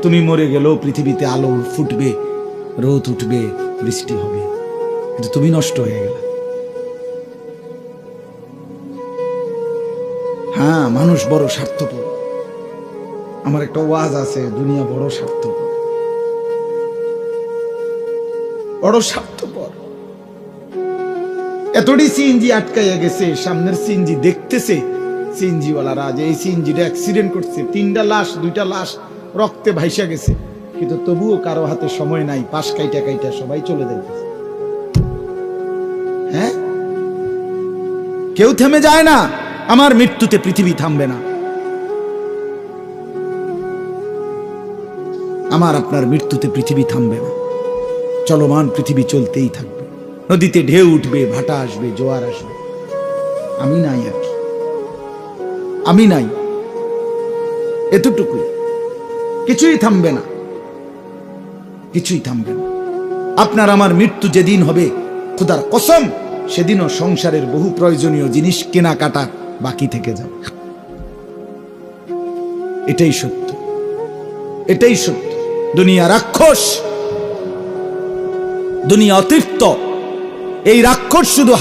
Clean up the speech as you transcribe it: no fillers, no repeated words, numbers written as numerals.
তুমি মরে গেলেও পৃথিবীতে আলো ফুটবে, রোদ উঠবে, বৃষ্টি হবে, কিন্তু তুমি নষ্ট হয়ে গেলে। হ্যাঁ, মানুষ বড় স্বার্থপর। আমার একটা ওয়াজ আছে, দুনিয়া বড় স্বার্থপর, বড় স্বার্থপর। এতটি সিএনজি আটকাইয়া গেছে, সামনের সিএনজি দেখতেছে সিএনজিওয়ালারা যে এই সিএনজিটা অ্যাক্সিডেন্ট করছে, 3টা লাশ, 2টা লাশ রক্তে ভাইসা গেছে, কিন্তু তবুও কারো হাতে সময় নাই, পাশ কাইটা কাইটা সবাই চলে যাইতেছে। হ্যাঁ, কেউ থেমে যায় না। আমার মৃত্যুতে পৃথিবী থামবে না, আমার আপনার মৃত্যুতে পৃথিবী থামবে না। চলমান পৃথিবী চলতেই থাকবে। নদীতে ঢেউ উঠবে, ভাটা আসবে, জোয়ার আসবে, আমি নাই আর কি, আমি নাই, এতটুকুই। কিছুই থামবে না, কিছুই থামবে না। আপনার আমার মৃত্যু যেদিন হবে, খোদার কসম, সেদিনও সংসারের বহু প্রয়োজনীয় জিনিস কেনাকাটা বাকি থেকে যাবে। এটাই সত্য, এটাই সত্য। দুনিয়া রাক্ষস, দুনিয়া অতৃপ্ত। এই রাক্ষস শুধু